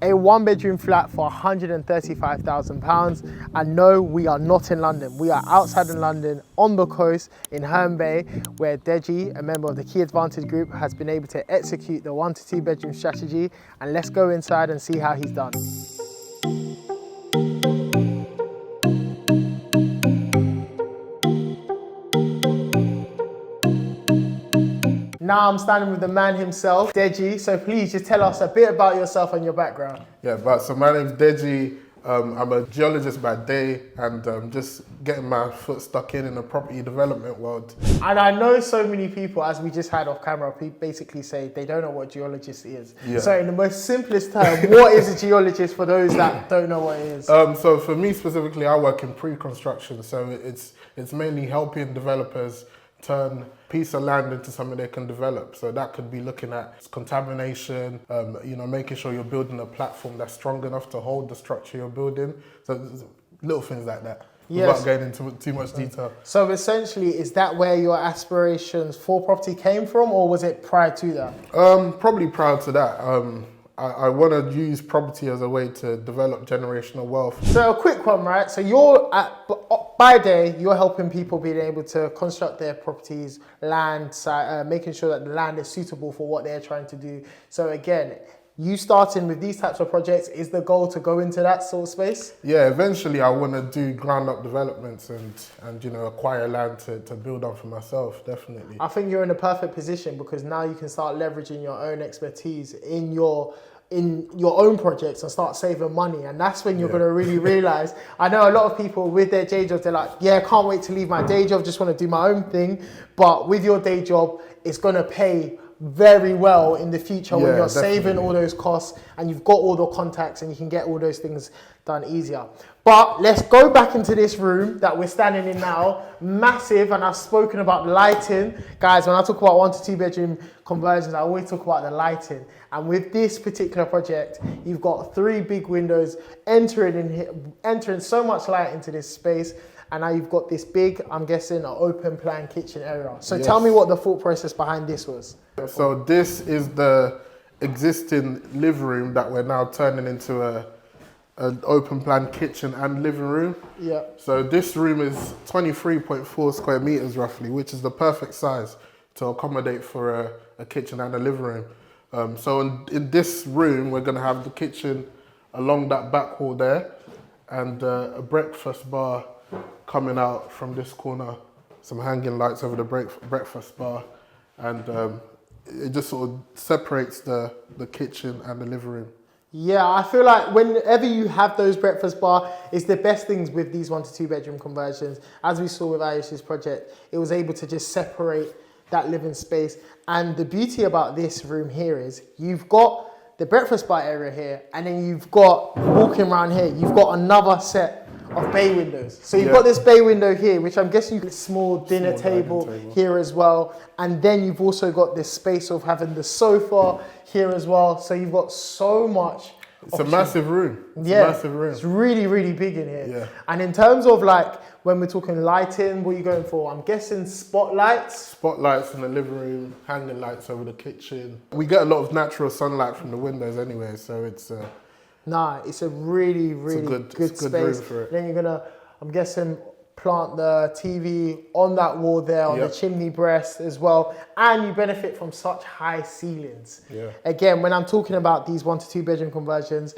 A one-bedroom flat for £135,000. And no, we are not in London. We are outside in London, on the coast, in Herne Bay, where Deji, a member of the Key Advantage Group, has been able to execute the 1 to 2 bedroom strategy. And let's go inside and see how he's done. Now I'm standing with the man himself, Deji. So please just tell us a bit about yourself and your background. Yeah, so my name's Deji. I'm a geologist by day and just getting my foot stuck in the property development world. And I know so many people, as we just had off camera, basically say they don't know what a geologist is. Yeah. So in the most simplest term, what is a geologist for those that don't know what it is? So for me specifically, I work in pre-construction. So it's mainly helping developers turn a piece of land into something they can develop. So that could be looking at contamination, making sure you're building a platform that's strong enough to hold the structure you're building. So little things like that. Yes. Without going into too much detail. So essentially, is that where your aspirations for property came from, or was it prior to that? Probably prior to that. I want to use property as a way to develop generational wealth. So a quick one, right? So you're by day, you're helping people being able to construct their properties, land, making sure that the land is suitable for what they're trying to do. So again, you starting with these types of projects, is the goal to go into that sort of space? Yeah, eventually I want to do ground up developments and acquire land to build on for myself, definitely. I think you're in a perfect position because now you can start leveraging your own expertise in your own projects and start saving money. And that's when you're going to really realize, I know a lot of people with their day jobs, they're like, yeah, I can't wait to leave my day job, just want to do my own thing. But with your day job, it's going to pay very well in the future when you're saving all those costs and you've got all the contacts and you can get all those things done easier. But let's go back into this room that we're standing in now. Massive, and I've spoken about lighting. Guys, when I talk about 1 to 2 bedroom conversions, I always talk about the lighting. And with this particular project, you've got 3 big windows entering so much light into this space. And now you've got this big, I'm guessing, an open plan kitchen area. So tell me what the thought process behind this was. So this is the existing living room that we're now turning into an open plan kitchen and living room. Yeah. So this room is 23.4 square meters roughly, which is the perfect size to accommodate for a kitchen and a living room. So in this room, we're going to have the kitchen along that back wall there and a breakfast bar coming out from this corner, some hanging lights over the breakfast bar, and it just sort of separates the kitchen and the living room. Yeah, I feel like whenever you have those breakfast bar, it's the best things with these 1 to 2 bedroom conversions. As we saw with Ayesh's project, it was able to just separate that living space. And the beauty about this room here is you've got the breakfast bar area here, and then you've got, walking around here, you've got another set of bay windows. So you've got this bay window here, which I'm guessing you've got a small dinner table here as well. And then you've also got this space of having the sofa here as well. So you've got so much. It's a massive room. It's a massive room. It's really, really big in here. Yeah. And in terms of like, when we're talking lighting, what are you going for? I'm guessing spotlights? Spotlights in the living room, hanging lights over the kitchen. We get a lot of natural sunlight from the windows anyway, so it's... it's a really, really good space. Room for it. Then you're gonna, I'm guessing, plant the TV on that wall there, on the chimney breast as well. And you benefit from such high ceilings. Yeah. Again, when I'm talking about these 1 to 2 bedroom conversions,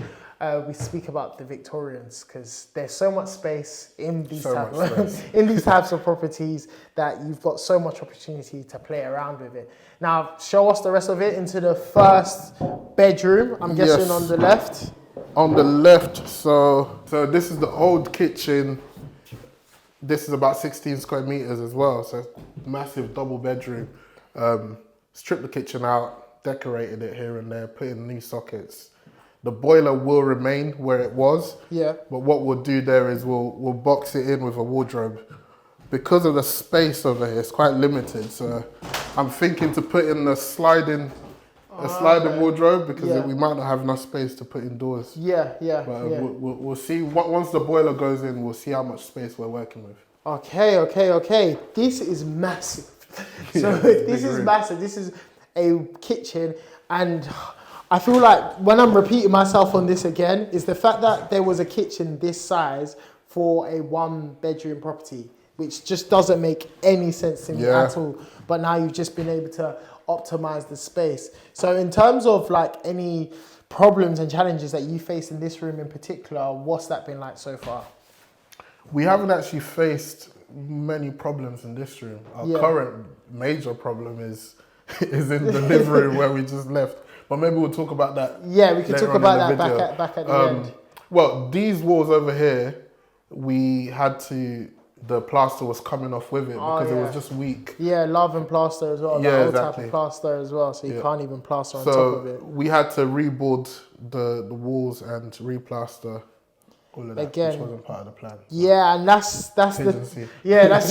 we speak about the Victorians because there's so much space in these types of properties that you've got so much opportunity to play around with it. Now, show us the rest of it into the first bedroom. I'm guessing on the left. On the left, so this is the old kitchen. This is about 16 square meters as well, so massive double bedroom. Stripped the kitchen out, decorated it here and there, put in new sockets. The boiler will remain where it was, but what we'll do there is we'll box it in with a wardrobe. Because of the space over here, it's quite limited, so I'm thinking to put in a sliding wardrobe because we might not have enough space to put indoors. But we'll see. Once the boiler goes in, we'll see how much space we're working with. Okay. This is massive. So this is massive. This is a kitchen, and I feel like when I'm repeating myself on this again, is the fact that there was a kitchen this size for a 1-bedroom property, which just doesn't make any sense to me at all. But now you've just been able to optimize the space. So in terms of like any problems and challenges that you face in this room in particular, what's that been like so far? We haven't actually faced many problems in this room. Our current major problem is in the living room where we just left. But maybe we'll talk about that. Yeah, we can talk about that back at the end. Well, these walls over here, we had to, the plaster was coming off with it because it was just weak. Yeah, love and plaster as well. Yeah, old exactly. type of plaster as well, so you can't even plaster on top of it. So we had to reboard the walls and replaster all of that, which wasn't part of the plan. So. Yeah, and that's that's the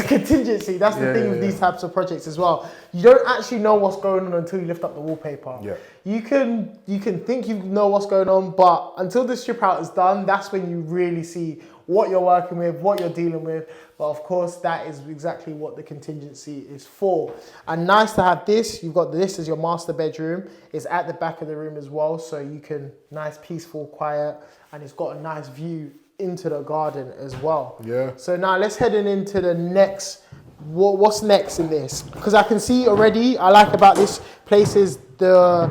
contingency. That's the thing with these types of projects as well. You don't actually know what's going on until you lift up the wallpaper. Yeah. You can think you know what's going on, but until the strip out is done, that's when you really see what you're working with, what you're dealing with. But of course, that is exactly what the contingency is for. And nice to have this. You've got this as your master bedroom. It's at the back of the room as well, so you can nice, peaceful, quiet, and it's got a nice view into the garden as well. Yeah. So now let's head into the next. What's next in this? Because I can see already, I like about this place is the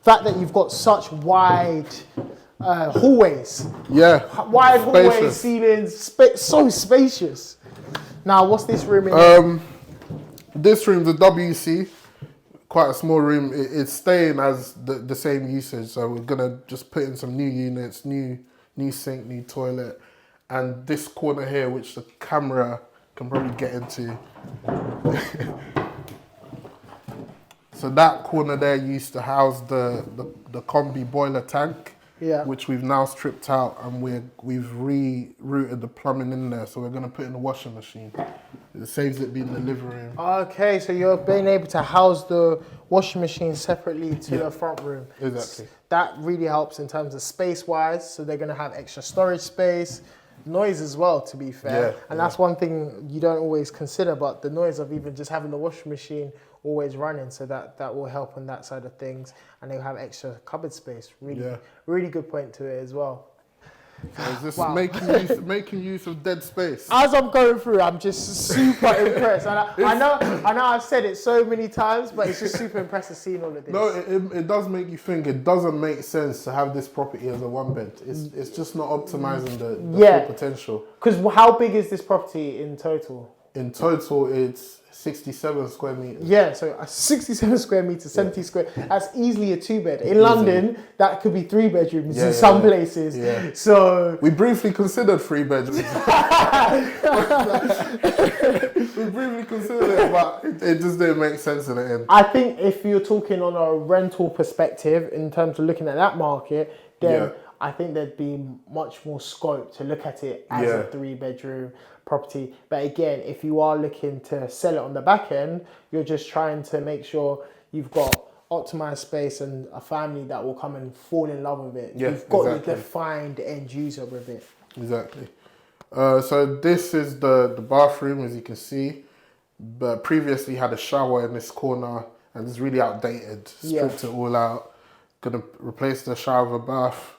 fact that you've got such wide hallways. Yeah. Wide hallways, ceilings, so spacious. Now, what's this room in? This room's a WC, quite a small room. It's staying as the same usage, so we're gonna just put in some new units, new sink, new toilet, and this corner here, which the camera can probably get into. So that corner there used to house the combi boiler tank, which we've now stripped out, and we've rerouted the plumbing in there. So we're going to put in the washing machine. It saves it being the living room. Okay, so you're being able to house the washing machine separately to the front room. Exactly. That really helps in terms of space-wise. So they're going to have extra storage space. Noise as well, to be fair. And that's one thing you don't always consider, but the noise of even just having the washing machine always running, so that will help on that side of things, and they'll have extra cupboard space. Really good point to it as well. So is this making use of dead space? As I'm going through, I'm just super impressed. And I know I've said it so many times, but it's just super impressive seeing all of this. No, it does make you think. It doesn't make sense to have this property as a 1-bed. It's just not optimizing the full potential. Because how big is this property in total? In total, it's 67 square meters. Yeah, so 67 square meters, 70 square. That's easily a 2-bed. In London, that could be 3 bedrooms in some places. Yeah. So we briefly considered 3 bedrooms. We briefly considered it, but it just didn't make sense in the end. I think if you're talking on a rental perspective, in terms of looking at that market, then I think there'd be much more scope to look at it as a 3-bedroom property. But again, if you are looking to sell it on the back end, you're just trying to make sure you've got optimized space and a family that will come and fall in love with it. You've got the defined end user with it. Exactly. So this is the bathroom, as you can see, but previously had a shower in this corner and it's really outdated. Stripped it all out. Gonna replace the shower with a bath.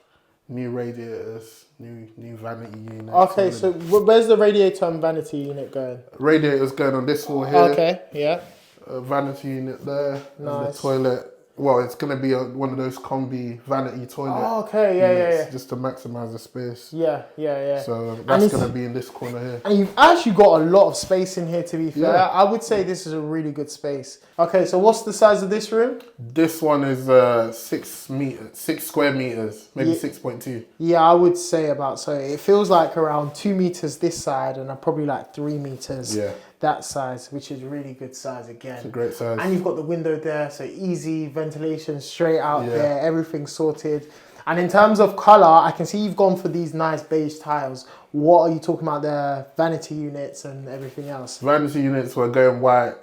New radiators, new vanity unit. Okay, so where's the radiator and vanity unit going? Radiator's going on this wall here. Okay, yeah. Vanity unit there. Nice. And the toilet. Well, it's going to be one of those combi vanity toilets. Oh, okay, yeah. Just to maximise the space. Yeah. So that's going to be in this corner here. And you've actually got a lot of space in here, to be fair. I would say this is a really good space. Okay, so what's the size of this room? This one is 6 square meters, maybe 6.2. Yeah, I would say about so. It feels like around 2 meters this side and probably like 3 meters that size, which is really good size again. It's a great size. And you've got the window there, so easy ventilation straight out there, everything's sorted. And in terms of colour, I can see you've gone for these nice beige tiles. What are you talking about there? Vanity units and everything else? Vanity units, we're going white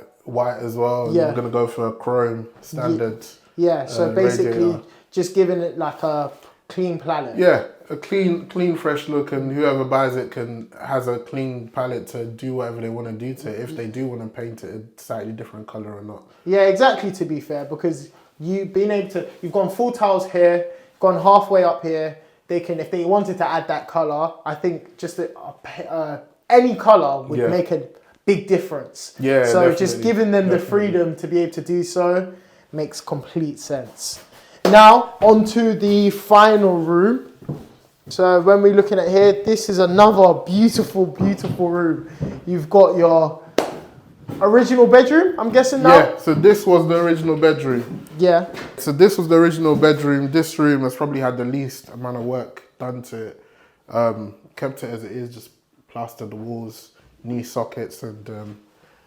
as well. Yeah. We're going to go for a chrome standard. Yeah, so basically radiator. Just giving it like a clean palette. Yeah, a clean, fresh look, and whoever buys it has a clean palette to do whatever they want to do to it. If they do want to paint it a slightly different colour or not. Yeah, exactly, to be fair, because You've gone full tiles here, gone halfway up here. They can, if they wanted to add that color, I think just any color would make a big difference. Yeah, so definitely, just giving them the freedom to be able to do so makes complete sense. Now onto the final room. So when we're looking at here, this is another beautiful, beautiful room. You've got your original bedroom, I'm guessing now? Yeah, so this was the original bedroom. Yeah. So this was the original bedroom. This room has probably had the least amount of work done to it. Kept it as it is, just plastered the walls, new sockets and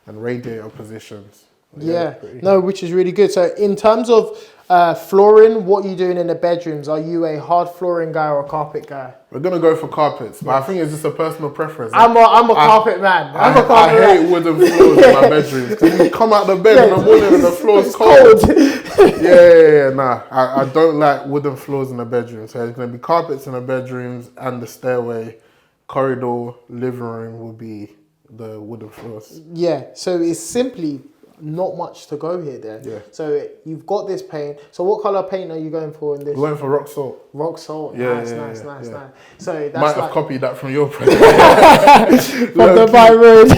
radiator positions. Yeah, no, which is really good. So in terms of flooring, what are you doing in the bedrooms? Are you a hard flooring guy or a carpet guy? We're gonna go for carpets, but I think it's just a personal preference. I'm a carpet man. I hate wooden floors in my bedrooms. Because you come out the bed in the morning and the floor's cold. Nah. I don't like wooden floors in the bedroom. So there's gonna be carpets in the bedrooms and the stairway. Corridor, living room will be the wooden floors. Yeah, so it's simply not much to go here then. Yeah. So you've got this paint. So what color paint are you going for in this? We're going for rock salt. Rock salt. Yeah, nice. So that's might have copied that from your project. from the by road.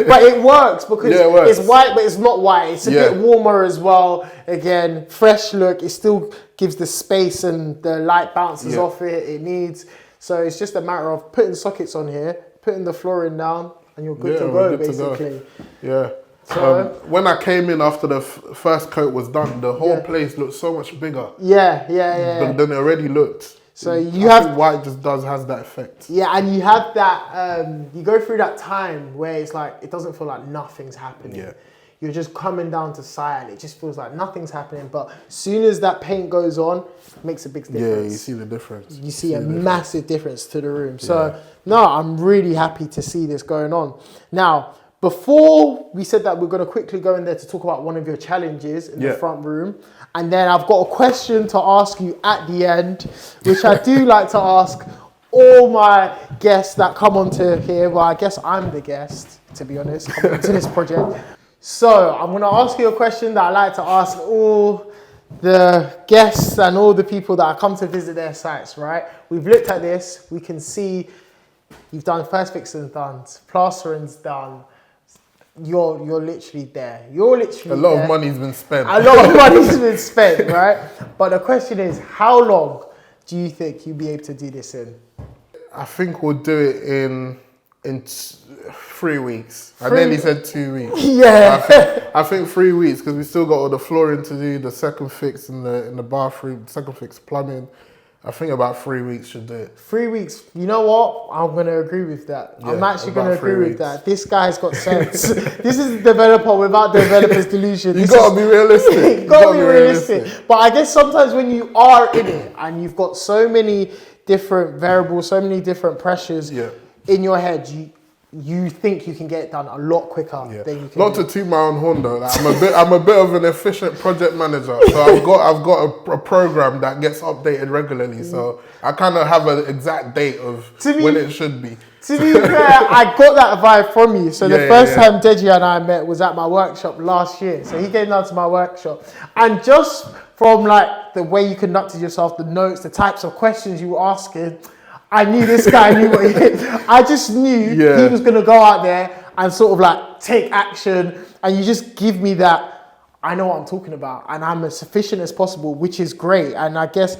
But it works because it's white, but it's not white. It's a bit warmer as well. Again, fresh look. It still gives the space and the light bounces off it needs. So it's just a matter of putting sockets on here, putting the flooring down, and you're good to go, basically. Yeah. So when I came in after the first coat was done, the whole place looked so much bigger. Yeah. Than it already looked. So I think white just has that effect. Yeah, and you have that. You go through that time where it's like it doesn't feel like nothing's happening. Yeah. You're just coming down to sight, and it just feels like nothing's happening. But as soon as that paint goes on, it makes a big difference. Yeah, you see the difference. You see a massive difference to the room. So no, I'm really happy to see this going on. Now, before we said that we're going to quickly go in there to talk about one of your challenges in the front room. And then I've got a question to ask you at the end, which I do like to ask all my guests that come onto here. Well, I guess I'm the guest, to be honest, coming to this project. So I'm going to ask you a question that I like to ask all the guests and all the people that come to visit their sites, right? We've looked at this. We can see you've done first fixings done, plastering's done. You're literally there. You're literally a lot of money's been spent. A lot of money's been spent, right? But the question is, how long do you think you'll be able to do this in? I think we'll do it in 3 weeks. I nearly said 2 weeks. Yeah. I think 3 weeks because we still got all the flooring to do, the second fix in the bathroom, second fix plumbing. I think about 3 weeks should do it. 3 weeks. You know what? I'm going to agree with that. Yeah, I'm actually going to agree with that. This guy's got sense. This is a developer without developer's delusion. You got to be realistic. You got to be realistic. But I guess sometimes when you are in it and you've got so many different variables, so many different pressures in your head, you think you can get it done a lot quicker than you can. Not to toot my own horn though. Like, I'm a bit of an efficient project manager, so I've got a program that gets updated regularly. So I kind of have an exact date of when it should be. To be fair, I got that vibe from you. So the first time Deji and I met was at my workshop last year. So he came down to my workshop, and just from like the way you conducted yourself, the notes, the types of questions you were asking, I knew this guy knew what he did. I just knew he was going to go out there and sort of like take action. And you just give me that, I know what I'm talking about. And I'm as efficient as possible, which is great. And I guess,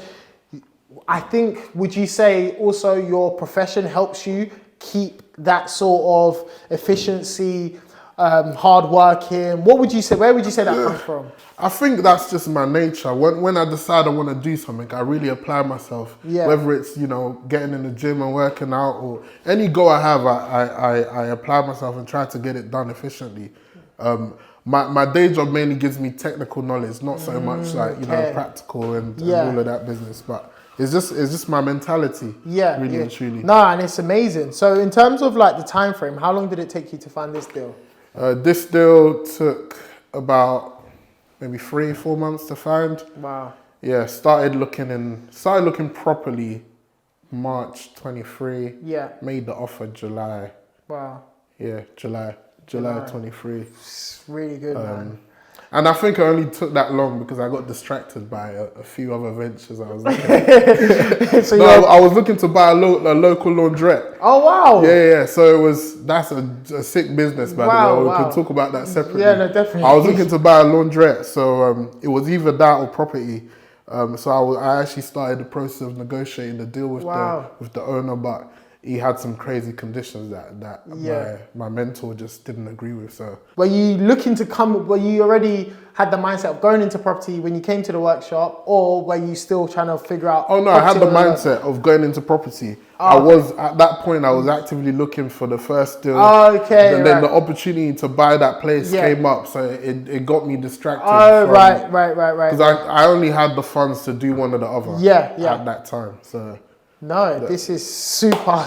I think, would you say also your profession helps you keep that sort of efficiency, hard working? What would you say? Where would you say that comes from? I think that's just my nature. When I decide I want to do something, I really apply myself. Yeah. Whether it's, getting in the gym and working out or any goal I have, I apply myself and try to get it done efficiently. My day job mainly gives me technical knowledge, not so much like, practical and all of that business. But it's just my mentality, really and truly. No, and it's amazing. So in terms of like the time frame, how long did it take you to find this deal? This deal took about maybe 3-4 months to find. Wow. Yeah, started looking properly March 23. Yeah. Made the offer July. Wow. Yeah, July 23. It's really good, man. And I think it only took that long because I got distracted by a few other ventures I was looking at. So I was looking to buy a local laundrette. Oh wow! Yeah. So that's a sick business, by the way. We can talk about that separately. Yeah, no, definitely. I was looking to buy a laundrette, so it was either that or property. So I actually started the process of negotiating the deal with the owner, but he had some crazy conditions that my mentor just didn't agree with. So were you looking to were you already had the mindset of going into property when you came to the workshop, or were you still trying to figure out? Oh no, I had the mindset of going into property. I was at that point. I was actively looking for the first deal. Okay, then the opportunity to buy that place came up, so it got me distracted. Right. Because I only had the funds to do one or the other. At that time, so. No, this is super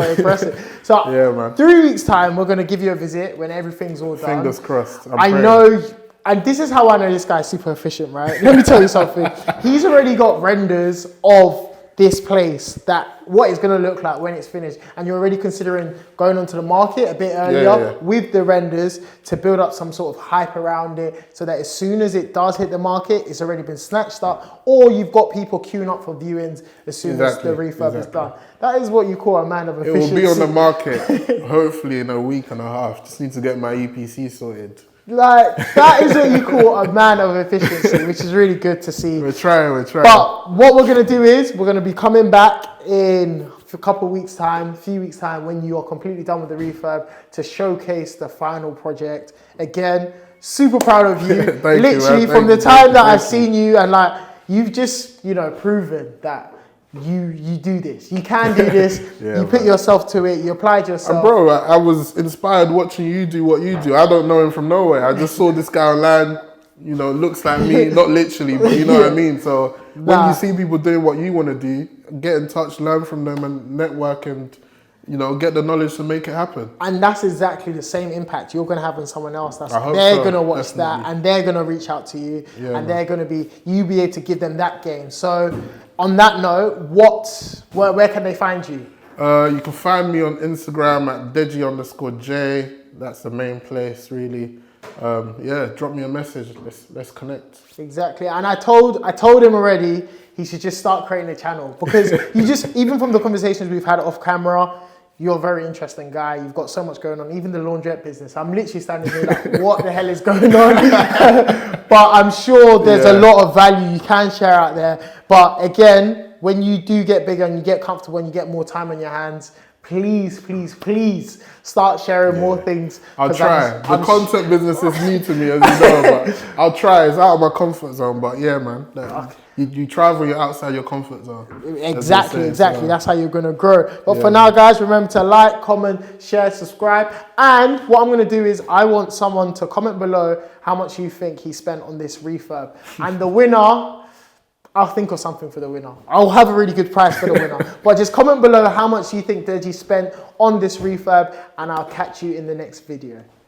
impressive. So yeah, man. 3 weeks time, we're going to give you a visit when everything's all done. Fingers crossed. I know, and this is how I know this guy's super efficient, right? Let me tell you something. He's already got renders of this place, what it's going to look like when it's finished, and you're already considering going onto the market a bit earlier with the renders to build up some sort of hype around it, so that as soon as it does hit the market, it's already been snatched up, or you've got people queuing up for viewings as soon as the refurb is done. That is what you call a man of efficiency. It will be on the market hopefully in a week and a half. Just need to get my EPC sorted. Like, that is what you call a man of efficiency, which is really good to see. We're trying. But what we're going to do is, we're going to be coming back in a few weeks time, when you are completely done with the refurb, to showcase the final project. Again, super proud of you. Literally, from the time that I've seen you, and like, you've just, proven that you do this. You can do this. You put yourself to it. You applied yourself. And bro, I was inspired watching you do what you do. I don't know him from nowhere. I just saw this guy online, looks like me, not literally, but you know what I mean? So when you see people doing what you want to do, get in touch, learn from them and network and, get the knowledge to make it happen. And that's exactly the same impact you're going to have on someone else. They're going to watch that, and they're going to reach out to you, and they're going to you'll be able to give them that game. So on that note, where can they find you? You can find me on Instagram at Deji_J. That's the main place, really. Drop me a message. Let's connect. Exactly. And I told him already he should just start creating a channel, because even from the conversations we've had off camera, you're a very interesting guy. You've got so much going on. Even the laundrette business. I'm literally standing here like, what the hell is going on? But I'm sure there's a lot of value you can share out there. But again, when you do get bigger and you get comfortable and you get more time on your hands, please start sharing more things. I'll try. The content business is new to me, as you know, but I'll try. It's out of my comfort zone, but yeah, man. You travel, you're outside your comfort zone. Exactly. That's how you're going to grow. But for now, guys, remember to like, comment, share, subscribe. And what I'm going to do is I want someone to comment below how much you think he spent on this refurb. And the winner, I'll think of something for the winner. I'll have a really good price for the winner. But just comment below how much you think Deji spent on this refurb, and I'll catch you in the next video.